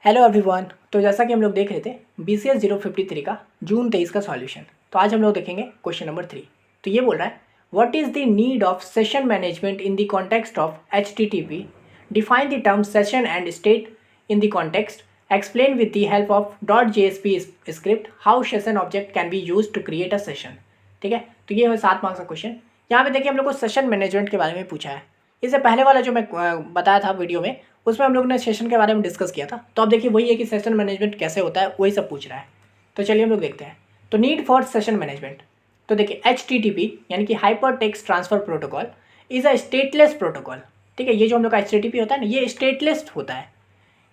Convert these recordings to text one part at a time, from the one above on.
Hello everyone. तो जैसा कि हम लोग देख रहे थे BCS 053 का जून 23 का सॉल्यूशन। तो आज हम लोग देखेंगे क्वेश्चन नंबर 3। तो ये बोल रहा है what is the need of session management in the context of HTTP, define the term session and state in the context, explain with the help of .jsp script how session object can be use to create a session. ठीक है, तो ये है 7 marks का question. यहाँ पे देखिए हम लोग को सेशन मैनेजमेंट के बारे में पूछा है। इससे पहले वाला जो मैं बताया था वीडियो में, उसमें हम लोग ने सेशन के बारे में डिस्कस किया था। तो अब देखिए वही है कि सेशन मैनेजमेंट कैसे होता है, वही सब पूछ रहा है। तो चलिए हम लोग देखते हैं। तो नीड फॉर सेशन मैनेजमेंट, तो देखिए HTTP यानी कि hyper text transfer protocol is a stateless protocol. ठीक है, ये जो हम लोग का HTTP होता है ना, ये स्टेटलेस होता है।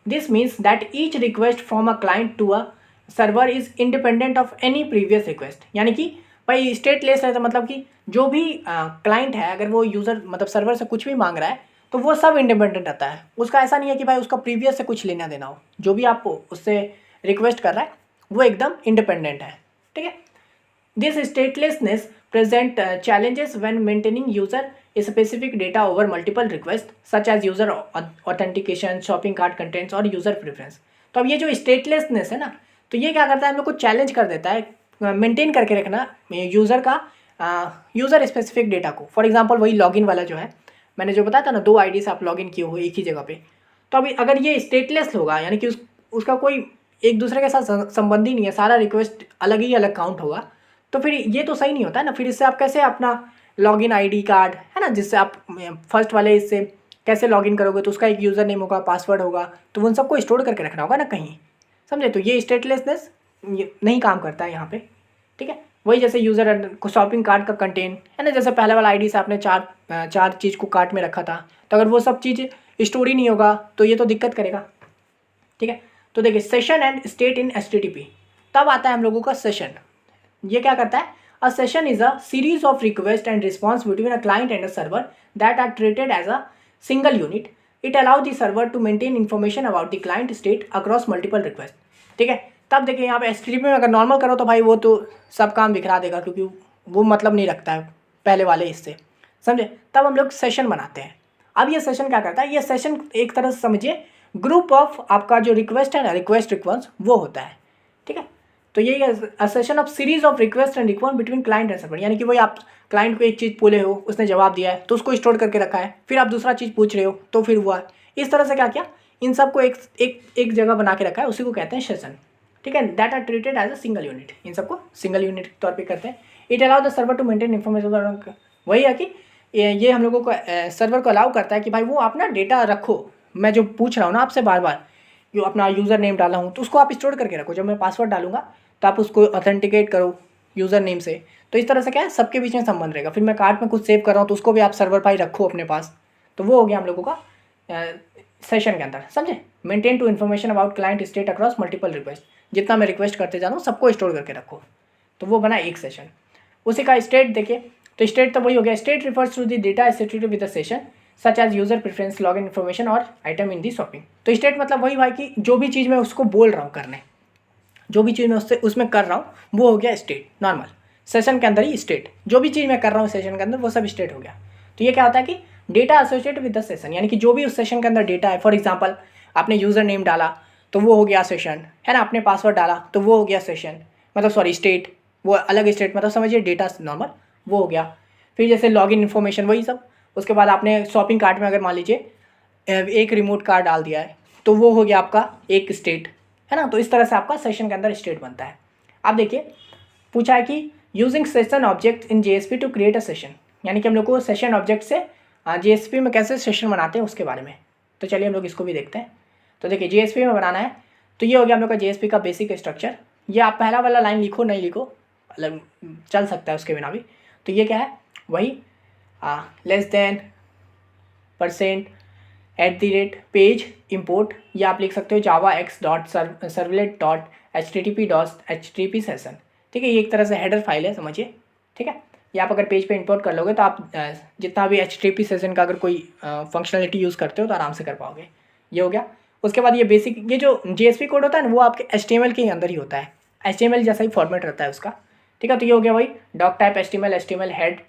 This means that each request from a client to a server is independent of any previous request. यानी कि भाई स्टेटलेस है तो मतलब कि जो भी क्लाइंट है, अगर वो यूज़र मतलब सर्वर से कुछ भी मांग रहा है तो वो सब इंडिपेंडेंट रहता है। उसका ऐसा नहीं है कि भाई उसका प्रीवियस से कुछ लेना देना हो। जो भी आप उससे रिक्वेस्ट कर रहा है वो एकदम इंडिपेंडेंट है। ठीक है, this statelessness present challenges when maintaining user specific data over multiple requests such as user authentication, shopping cart contents और user preference। तो अब ये जो स्टेटलेसनेस है ना, तो ये क्या करता है, हम लोग को चैलेंज कर देता है मेंटेन करके रखना यूज़र का यूज़र स्पेसिफिक डेटा को। फॉर एग्जांपल वही लॉगिन वाला जो है, मैंने जो बताया था ना, 2 आईडी से आप लॉगिन किए हो एक ही जगह पे। तो अभी अगर ये स्टेटलेस होगा यानी कि उसका कोई एक दूसरे के साथ संबंधी नहीं है, सारा रिक्वेस्ट अलग ही अलग काउंट होगा, तो फिर ये तो सही नहीं होता है ना। फिर इससे आप कैसे अपना लॉगिन आईडी कार्ड है ना, जिससे आप फर्स्ट वाले इससे कैसे लॉगिन करोगे, तो उसका एक यूज़र नेम होगा, पासवर्ड होगा, तो उन सबको स्टोर करके रखना होगा ना कहीं, समझे। तो ये स्टेटलेसनेस नहीं काम करता है यहाँ पे। ठीक है, वही जैसे यूज़र को शॉपिंग कार्ट का कंटेन है ना, जैसे पहले वाला आईडी से आपने चार चीज़ को कार्ट में रखा था, तो अगर वो सब चीज़ स्टोर ही नहीं होगा तो ये तो दिक्कत करेगा। ठीक है, तो देखिए session and state in HTTP, तब आता है हम लोगों का सेशन। ये क्या करता है, a session is a series of request and response between a client and a server that are treated as a single unit. It allow the server to maintain information about the client state across multiple request. ठीक है, तब देखिए यहाँ पे HTTP में अगर normal करो तो भाई वो तो सब काम बिखरा देगा, क्योंकि वो मतलब नहीं रखता है पहले वाले इससे, समझे। तब हम लोग सेशन बनाते हैं। अब ये सेशन क्या करता है, ये सेशन एक तरह से समझिए ग्रुप ऑफ आपका जो रिक्वेस्ट है ना, रिक्वेस्ट रिस्पॉन्स वो होता है। ठीक है, तो यही है session of series of request and response between client and server. यानी कि वही आप क्लाइंट को एक चीज़ बोले हो, उसने जवाब दिया है तो उसको स्टोर करके रखा है, फिर आप दूसरा चीज़ पूछ रहे हो तो फिर हुआ। इस तरह से क्या किया, इन सबको एक जगह बना के रखा है, उसी को कहते हैं सेशन। ठीक है, that are treated as a single unit, इन सबको सिंगल यूनिट के तौर पे करते हैं। It allow the server to maintain information. वही है कि ये हम लोगों को सर्वर को अलाउ करता है कि भाई वो आप ना डेटा रखो। मैं जो पूछ रहा हूँ ना आपसे बार बार, जो अपना यूज़र नेम डाला हूँ तो उसको आप स्टोर करके रखो। जब मैं पासवर्ड डालूंगा तो आप उसको ऑथेंटिकेट करो यूज़र नेम से। तो इस तरह से क्या है, सबके बीच में संबंध रहेगा। फिर मैं कार्ड में कुछ सेव कर रहा हूँ तो उसको भी आप सर्वर पर ही रखो अपने पास। तो वो हो गया हम लोगों का सेशन के अंदर, समझे। Maintain to information about client state across multiple request, जितना मैं रिक्वेस्ट करते जा रहा हूँ सबको स्टोर करके रखो। तो वो बना एक सेशन। उसी का स्टेट देखिए, तो स्टेट तो वही हो गया, state refers to the data associated with the session such as user preference, login information और आइटम इन दी शॉपिंग। तो स्टेट मतलब वही भाई कि जो भी चीज़ मैं उसको बोल रहा हूँ करने, जो भी चीज़ मैं उससे उसमें कर रहा हूँ वो हो गया स्टेट। नॉर्मल सेशन के अंदर ही स्टेट, जो भी चीज़ मैं कर रहा हूँ सेशन के अंदर वो सब स्टेट हो गया। तो ये क्या होता है कि data associated with the session, यानी कि जो भी उस सेशन के अंदर डेटा है। फॉर एग्जांपल आपने यूज़र नेम डाला तो वो हो गया सेशन, है ना। आपने पासवर्ड डाला तो वो हो गया सेशन, मतलब सॉरी स्टेट, वो अलग स्टेट, मतलब समझिए डेटा नॉर्मल वो हो गया। फिर जैसे लॉगिन इन्फॉर्मेशन वही सब। उसके बाद आपने शॉपिंग कार्ट में अगर मान लीजिए एक रिमोट कार्ड डाल दिया है तो वो हो गया आपका एक स्टेट, है ना। तो इस तरह से आपका सेशन के अंदर स्टेट बनता है। अब देखिए पूछा है कि using session object in JSP to create a session, यानी कि हम लोग को सेशन ऑब्जेक्ट से JSP में कैसे सेशन बनाते हैं उसके बारे में। तो चलिए हम लोग इसको भी देखते हैं। तो देखिए JSP में बनाना है तो ये हो गया हम लोग का JSP का बेसिक स्ट्रक्चर। ये आप पहला वाला लाइन लिखो नहीं लिखो, मतलब चल सकता है उसके बिना भी। तो ये क्या है, वही लेस देन % @पेज इम्पोर्ट, या आप लिख सकते हो जावा x dot servlet dot HTTP session. ठीक है, ये एक तरह से हेडर फाइल है समझिए। ठीक है, ये आप अगर पेज पे इंपोर्ट कर लोगे तो आप जितना भी HTTP सेशन का अगर कोई फंक्शनलिटी यूज़ करते हो तो आराम से कर पाओगे। ये हो गया। उसके बाद ये बेसिक, ये जो JSP कोड होता है ना वो आपके HTML के अंदर ही होता है, HTML जैसा ही फॉर्मेट रहता है उसका। ठीक है, तो ये हो गया वही doc type HTML head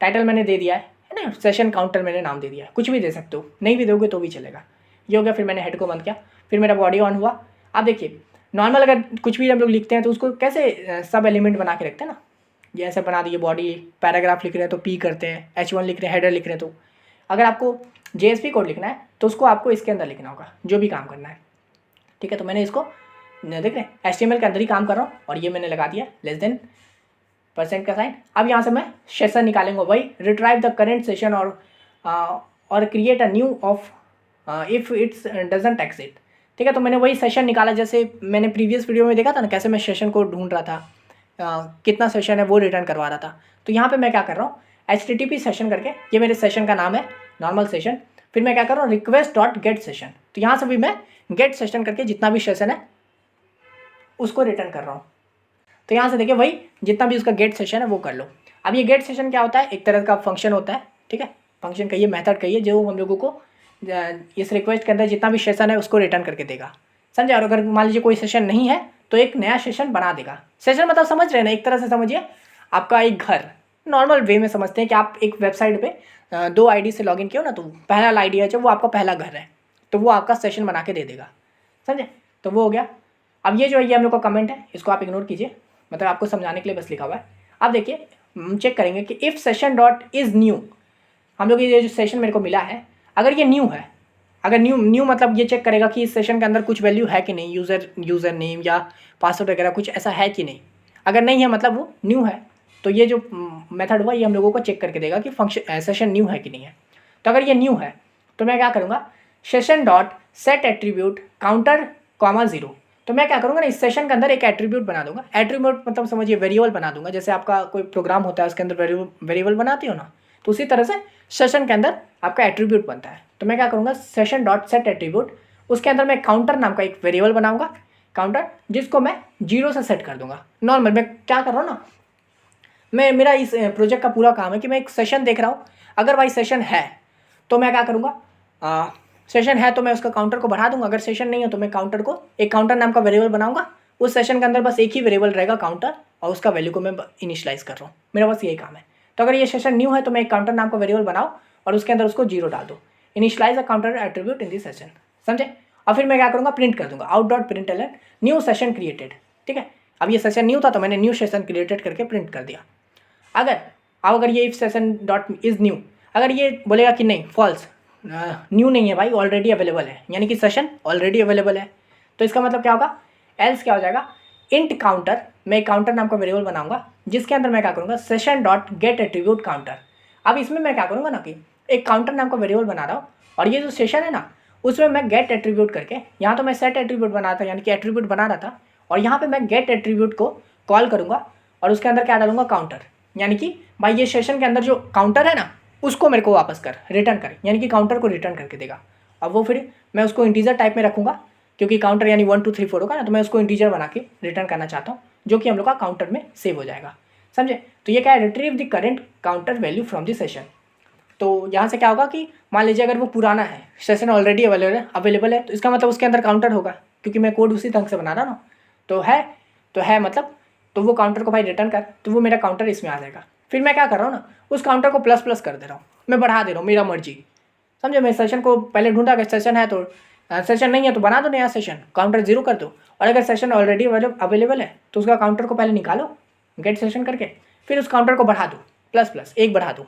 title मैंने दे दिया है ना, सेशन काउंटर मैंने नाम दे दिया है। कुछ भी दे सकते हो, नहीं भी दोगे तो भी चलेगा। ये हो गया। फिर मैंने हेड को बंद किया। फिर मेरा बॉडी ऑन हुआ। अब देखिए नॉर्मल अगर कुछ भी हम लोग लिखते हैं तो उसको कैसे सब एलिमेंट बना के रखते हैं ना, ये ऐसे बना दिए। बॉडी पैराग्राफ लिख रहे हैं तो पी करते हैं, H1 लिख रहे हैं, हेडर लिख रहे हैं। तो अगर आपको JSP कोड लिखना है तो उसको आपको इसके अंदर लिखना होगा, जो भी काम करना है, ठीक है। तो मैंने इसको देख रहे हैं HTML के अंदर ही काम कर रहा हूँ, और ये मैंने लगा दिया लेस देन % का साइन। अब यहाँ से मैं सेशन निकालेंगे, वही रिट्राइव द करेंट सेशन और create a new of if it's doesn't exist, ठीक है। तो मैंने वही सेशन निकाला जैसे मैंने प्रीवियस वीडियो में देखा था ना, कैसे मैं सेशन को ढूंढ रहा था, कितना सेशन है वो रिटर्न करवा रहा था। तो यहाँ पे मैं क्या कर रहा हूँ, HTTP सेशन करके, ये मेरे सेशन का नाम है नॉर्मल सेशन। फिर मैं क्या कर रहा हूँ, रिक्वेस्ट डॉट गेट सेशन। तो यहाँ से भी मैं गेट सेशन करके जितना भी सेशन है उसको रिटर्न कर रहा हूँ। तो यहाँ से देखिए वही जितना भी उसका गेट सेशन है वो कर लो। अब ये गेट सेशन क्या होता है, एक तरह का फंक्शन होता है, ठीक है। फंक्शन कहिए, मेथड कहिए, जो हम लोगों को इस रिक्वेस्ट के अंदर जितना भी सेशन है उसको रिटर्न करके देगा, समझे। और अगर मान लीजिए कोई सेशन नहीं है तो एक नया सेशन बना देगा। सेशन मतलब समझ रहे हैं ना, एक तरह से समझिए आपका एक घर, नॉर्मल वे में समझते हैं कि आप एक वेबसाइट पे 2 ID से लॉगिन किए हो ना, तो पहला ID है जो वो आपका पहला घर है, तो वो आपका सेशन बना के दे देगा, समझे। तो वो हो गया। अब ये जो है ये हम लोग का कमेंट है, इसको आप इग्नोर कीजिए, मतलब आपको समझाने के लिए बस लिखा हुआ है। अब देखिए चेक करेंगे कि if session dot is new, हम लोग ये जो सेशन मेरे को मिला है अगर ये न्यू है, अगर न्यू मतलब ये चेक करेगा कि इस सेशन के अंदर कुछ वैल्यू है कि नहीं, यूज़र नेम या पासवर्ड वगैरह कुछ ऐसा है कि नहीं। अगर नहीं है मतलब वो न्यू है, तो ये जो मेथड हुआ ये हम लोगों को चेक करके देगा कि फंक्शन सेशन न्यू है कि नहीं है। तो अगर ये न्यू है तो मैं क्या करूँगा, session dot set attribute counter comma 0। तो मैं क्या करूँगा ना, इस सेशन के अंदर एक एट्रीब्यूट बना दूंगा। एट्रीब्यूट मतलब समझिए वेरिएबल बना दूंगा, जैसे आपका कोई प्रोग्राम होता है उसके अंदर वेरिएबल बनाते हो ना, तो उसी तरह से सेशन के अंदर आपका एट्रीब्यूट बनता है। तो मैं क्या करूँगा, सेशन डॉट सेट एट्रीब्यूट, उसके अंदर मैं काउंटर नाम का एक वेरिएबल बनाऊंगा, काउंटर, जिसको मैं 0 से सेट कर दूंगा। नॉर्मल मैं क्या कर रहा हूँ ना, मेरा इस प्रोजेक्ट का पूरा काम है कि मैं एक सेशन देख रहा हूँ, अगर भाई सेशन है तो मैं क्या करूँगा, सेशन है तो मैं उसका काउंटर को बढ़ा दूंगा, अगर सेशन नहीं है तो मैं काउंटर को एक काउंटर नाम का वेरिएबल बनाऊंगा। उस सेशन के अंदर बस एक ही वेरिएबल रहेगा काउंटर, और उसका वैल्यू को मैं इनिशियलाइज कर रहा हूँ, मेरा बस यही काम है। तो अगर ये सेशन न्यू है तो मैं एक काउंटर नाम का वेरिएबल बनाऊँ और उसके अंदर उसको 0 डाल दो, initialize a counter attribute in this session, समझे। और फिर मैं क्या करूँगा, प्रिंट कर दूंगा out dot println new session created, ठीक है। अब ये सेशन न्यू था तो मैंने न्यू सेशन क्रिएटेड करके प्रिंट कर दिया। अगर ये if session dot is new, अगर ये बोलेगा कि नहीं फॉल्स, न्यू नहीं है भाई, ऑलरेडी अवेलेबल है, यानी कि सेशन ऑलरेडी अवेलेबल है, तो इसका मतलब क्या होगा, एल्स क्या हो जाएगा, इंट काउंटर, मैं एक काउंटर नाम का वेरिएबल बनाऊंगा जिसके अंदर मैं क्या करूँगा, session dot gate attribute counter. अब इसमें मैं क्या करूँगा ना कि एक काउंटर नाम का वेरिएबल बना रहा हूँ, और ये जो सेशन है ना उसमें मैं गेट एट्रीब्यूट करके, यहाँ तो मैं सेट एट्रीब्यूट बना था यानी कि एट्रीब्यूट बना रहा था, और यहाँ पे मैं गेट एट्रीब्यूट को कॉल करूँगा और उसके अंदर क्या डालूंगा, काउंटर, यानी कि भाई ये सेशन के अंदर जो काउंटर है ना उसको मेरे को वापस कर, रिटर्न कर, यानी कि काउंटर को रिटर्न करके देगा। अब वो फिर मैं उसको इंटीजर टाइप में रखूँगा, क्योंकि काउंटर यानी 1 2 3 4 होगा ना, तो मैं उसको इंटीजर बना के रिटर्न करना चाहता हूँ, जो कि हम लोग का काउंटर में सेव हो जाएगा, समझे। तो ये क्या है, retrieve the current counter value from the session. तो यहाँ से क्या होगा कि मान लीजिए अगर वो पुराना है, सेशन ऑलरेडी अवेलेबल है, तो इसका मतलब उसके अंदर काउंटर होगा, क्योंकि मैं कोड उसी ढंग से बना रहा ना, तो है मतलब, तो वो काउंटर को भाई रिटर्न कर, तो वो मेरा काउंटर इसमें आ जाएगा। फिर मैं क्या कर रहा हूँ ना, उस काउंटर को प्लस प्लस कर दे रहा हूँ, मैं बढ़ा दे रहा हूँ, मेरा मर्जी, समझे। मैं सेशन को पहले ढूंढा कि सेशन है, तो सेशन नहीं है तो बना दो नया सेशन, काउंटर 0 कर दो, और अगर सेशन ऑलरेडी अवेलेबल है तो उसका काउंटर को पहले निकालो गेट सेशन करके, फिर उस काउंटर को बढ़ा दो, प्लस प्लस 1 बढ़ा दो।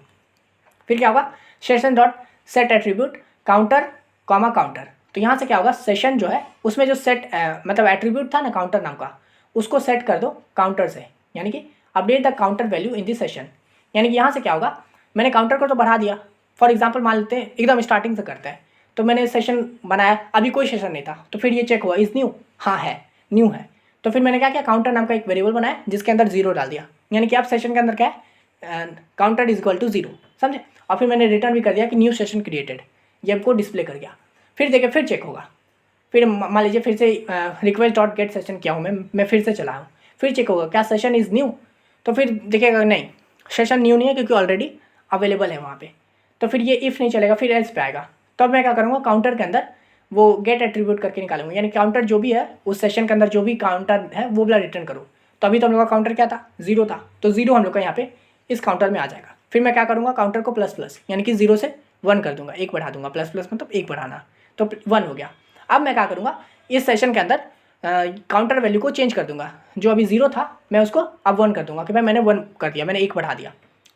फिर क्या होगा, session dot set attribute counter comma counter. तो यहाँ से क्या होगा, सेशन जो है उसमें जो सेट मतलब एट्रीब्यूट था ना काउंटर नाम का, उसको सेट कर दो काउंटर से, यानी कि update the counter value in this session. यानी कि यहाँ से क्या होगा, मैंने काउंटर को तो बढ़ा दिया, फॉर एग्जांपल मान लेते हैं एकदम स्टार्टिंग से करते हैं, तो मैंने सेशन बनाया, अभी कोई सेशन नहीं था, तो फिर ये चेक हुआ इज़ न्यू, हाँ है न्यू है, तो फिर मैंने क्या किया, काउंटर नाम का एक वेरिएबल बनाया जिसके अंदर 0 डाल दिया, यानी कि आप सेशन के अंदर क्या है, काउंटर इज इक्वल टू 0, समझे। और फिर मैंने रिटर्न भी कर दिया कि न्यू सेशन क्रिएटेड, ये हमको डिस्प्ले कर गया। फिर देखिए फिर चेक होगा, फिर मान लीजिए फिर से रिक्वेस्ट डॉट गेट सेशन किया हूँ मैं फिर से चलाऊँ, फिर चेक होगा क्या सेशन इज़ न्यू, तो फिर देखिएगा नहीं सेशन न्यू नहीं है क्योंकि ऑलरेडी अवेलेबल है वहाँ पे, तो फिर ये इफ़ नहीं चलेगा, फिर एल्स पे आएगा। तब मैं क्या करूँगा, काउंटर के अंदर वो गेट एट्रीब्यूट करके निकालूंगा, यानी काउंटर जो भी है उस सेशन के अंदर जो भी काउंटर है वो वाला रिटर्न करो। तो अभी तो हम लोग का काउंटर क्या था, 0 था, तो 0 हम लोग का यहाँ पे इस काउंटर में आ जाएगा। फिर मैं क्या करूँगा, काउंटर को प्लस प्लस यानी कि 0 से 1 कर दूंगा, 1 बढ़ा दूंगा, प्लस प्लस मतलब 1 बढ़ाना, तो 1 हो गया। अब मैं क्या करूँगा, इस सेशन के अंदर काउंटर वैल्यू को चेंज कर दूंगा, जो अभी 0 था मैं उसको अब 1 कर दूंगा कि भाई मैंने 1 कर दिया, मैंने 1 बढ़ा दिया।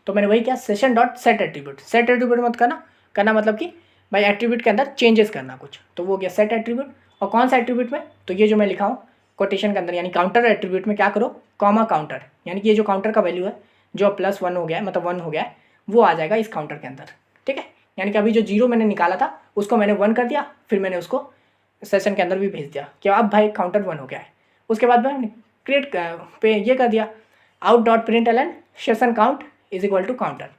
तो मैंने वही किया, session dot set attribute. Set attribute मत करना मतलब कि भाई एट्रीब्यूट के अंदर चेंजेस करना कुछ, तो वो गया सेट एट्रीब्यूट। और कौन सा एट्रीब्यूट में, तो ये जो मैं लिखा हूँ कोटेशन के अंदर यानी काउंटर एट्रीब्यूट में क्या करो, कॉमा काउंटर, यानी कि ये जो काउंटर का वैल्यू है जो +1 हो गया है, मतलब 1 हो गया है, वो आ जाएगा इस काउंटर के अंदर। ठीक है, यानी कि अभी जो 0 मैंने निकाला था उसको मैंने 1 कर दिया, फिर मैंने उसको सेशन के अंदर भी भेज दिया कि अब भाई काउंटर 1 हो गया है। उसके बाद मैंने क्रिएट पे ये कर दिया out.println session count is equal to counter.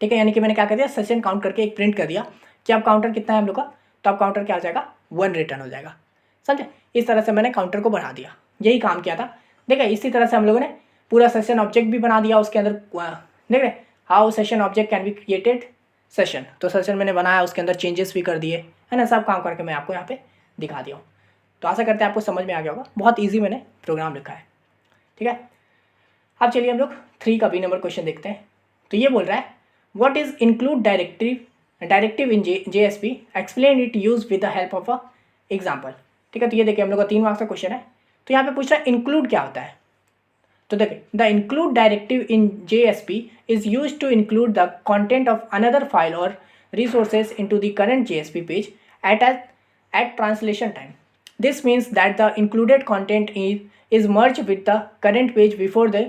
ठीक है, यानी कि मैंने क्या कर दिया, सेशन काउंट करके एक प्रिंट कर दिया कि अब काउंटर कितना है हम लोग का, तो अब काउंटर क्या हो जाएगा, 1 रिटर्न हो जाएगा। समझे, इस तरह से मैंने काउंटर को बढ़ा दिया, यही काम किया था। देखिए इसी तरह से हम लोगों ने पूरा सेशन ऑब्जेक्ट भी बना दिया उसके अंदर। देख रहे how session object can be created session, तो सेशन मैंने बनाया, उसके अंदर चेंजेस भी कर दिए, है ना, सब काम करके मैं आपको यहाँ पे दिखा दिया हूँ। तो आशा करते हैं आपको समझ में आ गया होगा, बहुत ईजी मैंने प्रोग्राम लिखा है। ठीक है, अब चलिए हम लोग 3 का बी नंबर क्वेश्चन देखते हैं। तो ये बोल रहा है what is include directive in JSP, explain it use with the help of a example. ठीक है, तो ये देखिए हम लोग का 3 मार्क्स का क्वेश्चन है। तो यहाँ पे पूछ रहा है इंक्लूड क्या होता है। तो देखिए the include directive in JSP is use to include the content of another file और resources into the current JSP page at translation time. This means that the included content is merged with the current page before the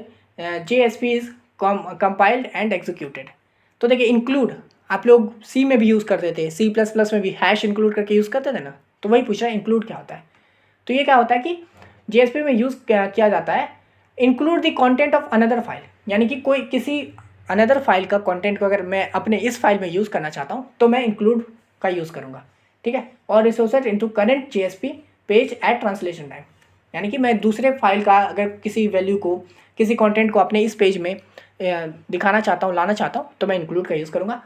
JSP is compiled and executed. तो देखिए include आप लोग C में भी use करते थे, C++ में भी हैश इंक्लूड करके यूज़ करते थे ना, तो वही पूछ रहा है इंक्लूड क्या होता है। तो ये क्या होता है कि JSP में यूज़ किया जाता है include the content of another file, यानी कि कोई किसी अनदर फाइल का कंटेंट को अगर मैं अपने इस फाइल में यूज़ करना चाहता हूँ तो मैं इंक्लूड का यूज़ करूँगा। ठीक है, और resources into current JSP page eight translation time, यानी कि मैं दूसरे फाइल का अगर किसी वैल्यू को, किसी कंटेंट को अपने इस पेज में दिखाना चाहता हूँ, लाना चाहता हूँ, तो मैं इंक्लूड का यूज़ करूँगा।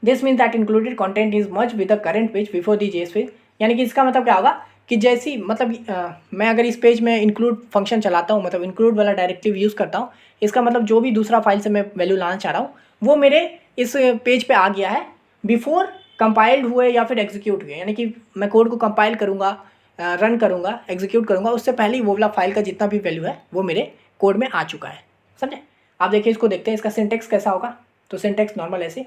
This means that included content is merge with the current page before the JSP, यानी कि इसका मतलब क्या होगा कि जैसी मतलब मैं अगर इस पेज में इंक्लूड फंक्शन चलाता हूँ, मतलब इंक्लूड वाला डायरेक्टिव यूज़ करता हूँ, इसका मतलब जो भी दूसरा फाइल से मैं वैल्यू लाना चाह रहा हूँ वो मेरे इस पेज पे आ गया है बिफोर कंपाइल्ड हुए या फिर एग्जीक्यूट हुए, यानी कि मैं कोड को कंपाइल करूँगा, रन करूँगा, एग्जीक्यूट करूँगा, उससे पहले ही वो वाला फाइल का जितना भी वैल्यू है वो मेरे कोड में आ चुका है। समझे, आप देखिए इसको देखते हैं इसका सिंटेक्स कैसा होगा। तो सिंटेक्स नॉर्मल ऐसे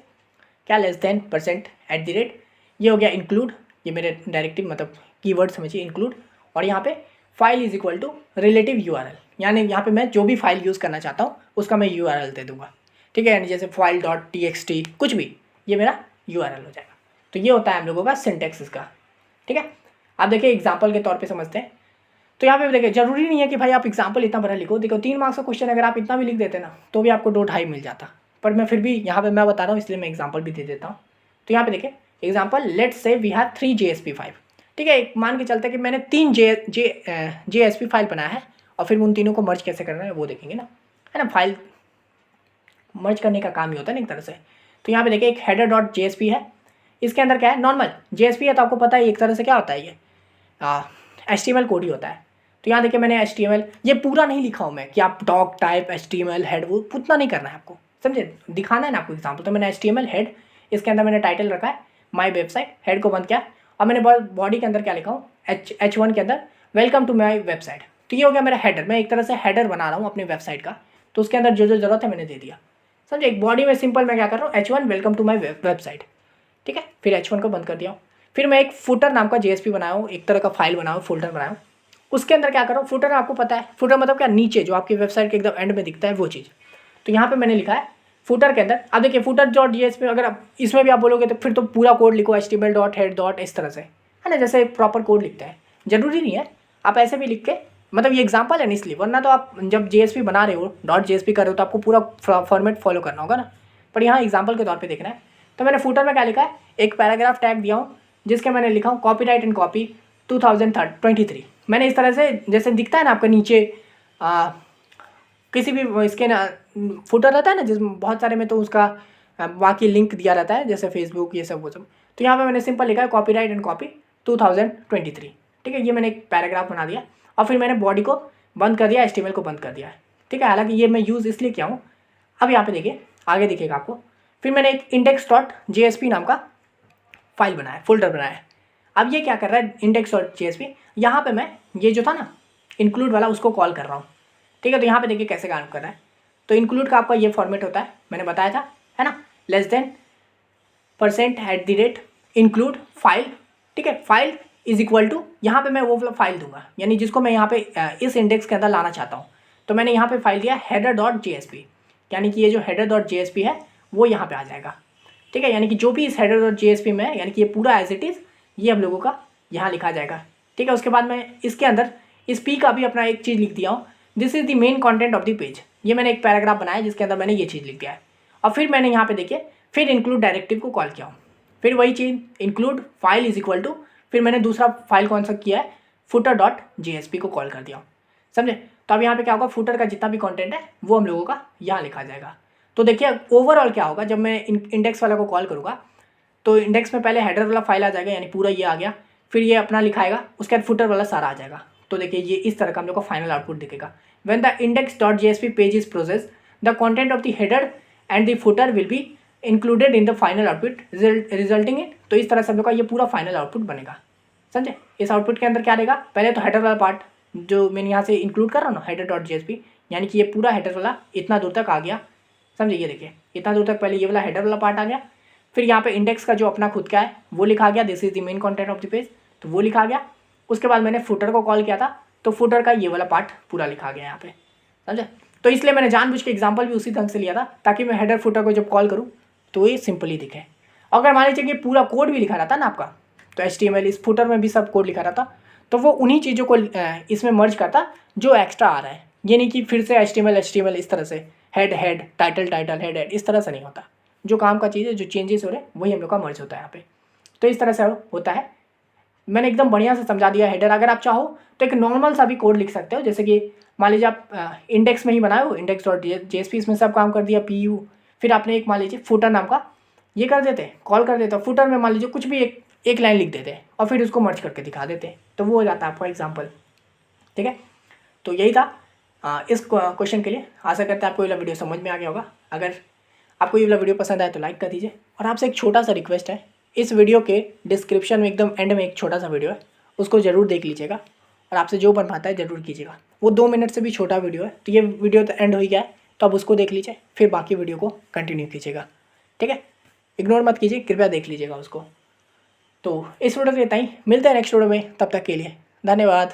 क्या <% %, ये हो गया इंक्लूड, ये मेरे डायरेक्टिव मतलब कीवर्ड समझिए इंक्लूड, और यहाँ पे file is equal to relative URL, यानी यहाँ पे मैं जो भी फाइल यूज़ करना चाहता हूँ उसका मैं URL दे दूँगा। ठीक है, यानी जैसे file.txt कुछ भी, ये मेरा URL हो जाएगा। तो ये होता है हम लोगों का सिंटेक्स इसका। ठीक है, आप देखिए एग्जाम्पल के तौर पे समझते हैं। तो यहाँ पे देखिए जरूरी नहीं है कि भाई आप एग्जाम्पल इतना बड़ा लिखो, देखो 3 मार्क्स का क्वेश्चन अगर आप इतना भी लिख देते ना तो भी आपको 2-2.5 मिल जाता, पर मैं फिर भी यहाँ पे मैं बता रहा हूँ इसलिए मैं एग्जाम्पल भी दे देता हूँ। तो यहाँ पे देखिए example, let's say we have 3 JSP file. ठीक है, एक मान के चलते कि मैंने 3 JSP फाइल बनाया है और फिर उन तीनों को मर्ज कैसे करना है वो देखेंगे ना, है ना, फाइल मर्ज करने का काम ही होता है ना एक तरह से। तो यहाँ पे देखिए एक header.jsp है, इसके अंदर क्या है, नॉर्मल JSP है तो आपको पता है एक तरह से क्या होता है, ये HTML कोड ही होता है। तो यहाँ देखिए मैंने HTML, ये पूरा नहीं लिखा हूँ मैं कि आप डॉक टाइप HTML हेड वो उतना नहीं करना है आपको, समझे, दिखाना है ना आपको एग्जाम्पल। तो मैंने HTML हेड, इसके अंदर मैंने टाइटल रखा है माई वेबसाइट, हेड को बंद किया, और मैंने बॉडी के अंदर क्या लिखा हूँ H1 के अंदर वेलकम टू माई वेबसाइट। तो ये हो गया मेरा हेडर, मैं एक तरह से हेडर बना रहा हूँ अपनी वेबसाइट का, तो उसके अंदर जो जो जरूरत है मैंने दे दिया। समझे, एक बॉडी में सिंपल मैं क्या कर रहा हूँ H1 welcome to my website. ठीक है, फिर H1 को बंद कर दिया हूँ, फिर मैं एक फुटर नाम का JSP बनाया हूँ, एक तरह का फाइल बनाया हूँ, फोल्डर बनाया हूँ। उसके अंदर क्या कर रहा हूँ, फुटर आपको पता है, फुटर मतलब क्या, नीचे जो आपकी वेबसाइट के एकदम एंड में दिखता है वो चीज़। तो यहाँ पे मैंने लिखा है फुटर के अंदर, अब देखिए footer.jsp अगर आप इसमें भी आप बोलोगे तो फिर तो पूरा कोड लिखो HTML.head. इस तरह से, है ना, जैसे प्रॉपर कोड लिखते हैं। जरूरी नहीं है, आप ऐसे भी लिख के, मतलब ये एग्जाम्पल है ना इसलिए, वरना तो आप जब JSP बना रहे हो, .jsp कर रहे हो तो आपको पूरा फॉर्मेट फॉलो करना होगा ना, पर यहाँ एग्जाम्पल के तौर पर देखना है। तो मैंने फुटर में क्या लिखा है, एक पैराग्राफ टैग दिया हूँ जिसके मैंने लिखा हूँ कॉपीराइट एंड कॉपी 2023। मैंने इस तरह से जैसे दिखता है ना आपका नीचे किसी भी इसके ना फुटर रहता है ना जिसमें बहुत सारे में, तो उसका बाकी लिंक दिया रहता है जैसे फेसबुक ये सब वो सब। तो यहाँ पे मैंने सिंपल लिखा है कॉपीराइट एंड कॉपी 2023। ठीक है, ये मैंने एक पैराग्राफ बना दिया और फिर मैंने बॉडी को बंद कर दिया, HTML को बंद कर दिया है। ठीक है, हालांकि ये मैं यूज़ इसलिए किया हूँ, अब यहाँ पे देखिए आगे दिखेगा आपको। फिर मैंने एक index.jsp नाम का फाइल बनाया है, फोल्डर बनाया है। अब ये क्या कर रहा है इंडेक्स डॉट जेएसपी, यहाँ पे मैं ये जो था ना इंक्लूड वाला उसको कॉल कर रहा हूँ, ठीक है। तो यहाँ पे देखिए कैसे काम कर रहा है। तो इंक्लूड का आपका ये फॉर्मेट होता है, मैंने बताया था, है ना, लेस देन %@ इंक्लूड फाइल, ठीक है। फाइल इज इक्वल टू, यहाँ पे मैं वो वाला फाइल दूंगा, यानी जिसको मैं यहाँ पे इस इंडेक्स के अंदर लाना चाहता हूँ। तो मैंने यहाँ पे फाइल दिया header.jsp, यानी कि ये जो header.jsp है वो यहाँ पे आ जाएगा, ठीक है। यानी कि जो भी इस header.jsp में है, यानी कि ये पूरा एज इट इज़ ये हम लोगों का यहाँ लिखा जाएगा, ठीक है। उसके बाद मैं इसके अंदर इस पी का भी अपना एक चीज़ लिख दिया हूँ, this is the main content of the page. ये मैंने एक पैराग्राफ बनाया जिसके अंदर मैंने ये चीज़ लिख दिया है। और फिर मैंने यहाँ पे देखिए फिर इंक्लूड डायरेक्टिव को कॉल किया हूँ, फिर वही चीज़ include file is equal to, फिर मैंने दूसरा फाइल कौन सा किया है footer.jsp को कॉल कर दिया हूँ, समझे। तो अब यहाँ पे क्या होगा, फुटर का जितना भी कंटेंट है वो हम लोगों का यहाँ लिखा जाएगा। तो देखिए ओवरऑल क्या होगा, जब मैं इंडेक्स वाला को कॉल करूँगा तो इंडेक्स में पहले हेडर वाला फाइल आ जाएगा, यानी पूरा ये आ गया, फिर ये अपना लिखाएगा, उसके बाद फुटर वाला सारा आ जाएगा। तो देखिए ये इस तरह का हम लोग को फाइनल आउटपुट दिखेगा। When the index.jsp page is process the content of the header and the footer will be included in the final output resulting in. तो इस तरह से हम लोग का ये पूरा फाइनल आउटपुट बनेगा, समझे। इस आउटपुट के अंदर क्या रहेगा, पहले तो हेडर वाला पार्ट जो मैंने यहाँ से इंक्लूड कर रहा हूँ ना header.jsp, यानी कि ये पूरा हेडर वाला इतना दूर तक आ गया, समझे। ये देखिए इतना दूर तक पहले ये वाला हेडर वाला पार्ट आ गया, फिर यहाँ पे इंडेक्स का जो अपना खुद का है वो लिखा गया, this is the main content of the page, तो वो लिखा गया। उसके बाद मैंने फुटर को कॉल किया था, तो फुटर का ये वाला पार्ट पूरा लिखा गया यहाँ पे, समझे। तो इसलिए मैंने जानबूझ के एग्जाम्पल भी उसी ढंग से लिया था ताकि मैं हेडर फुटर को जब कॉल करूँ तो ये सिंपली दिखे। अगर मान लीजिए कि पूरा कोड भी लिखा रहता ना आपका, तो HTML इस फुटर में भी सब कोड लिखा रहता, तो वो उन्हीं चीज़ों को इसमें मर्ज करता जो एक्स्ट्रा आ रहा है। ये नहीं कि फिर से HTML इस तरह से हेड टाइटल हेड इस तरह से नहीं होता। जो काम का चीज़ है, जो चेंजेस हो रहे हैं वही हम लोग का मर्ज होता है यहाँ पे। तो इस तरह से होता है। मैंने एकदम बढ़िया से समझा दिया हेडर। अगर आप चाहो तो एक नॉर्मल सा भी कोड लिख सकते हो, जैसे कि मान लीजिए आप इंडेक्स में ही बनाए हो, index.jsp इसमें सब काम कर दिया PU, फिर आपने एक मान लीजिए फुटर नाम का ये कर देते, कॉल कर देते, फुटर में मान लीजिए कुछ भी एक लाइन लिख देते और फिर उसको मर्ज करके दिखा देते, तो वो हो जाता है आपका एग्जाम्पल, ठीक है। तो यही था इस क्वेश्चन के लिए। आशा करते हैं आपको ये वीडियो समझ में आ गया होगा। अगर आपको ये वाला वीडियो पसंद आए तो लाइक कर दीजिए, और आपसे एक छोटा सा रिक्वेस्ट है, इस वीडियो के डिस्क्रिप्शन में एकदम एंड में एक छोटा सा वीडियो है, उसको ज़रूर देख लीजिएगा और आपसे जो बन पाता है ज़रूर कीजिएगा। वो 2 मिनट से भी छोटा वीडियो है, तो ये वीडियो तो एंड हो ही गया है, तो आप उसको देख लीजिए, फिर बाकी वीडियो को कंटिन्यू कीजिएगा, ठीक है। इग्नोर मत कीजिए, कृपया देख लीजिएगा उसको। तो इस वीडियो के इतना ही, मिलते हैं नेक्स्ट वीडियो में, तब तक के लिए धन्यवाद।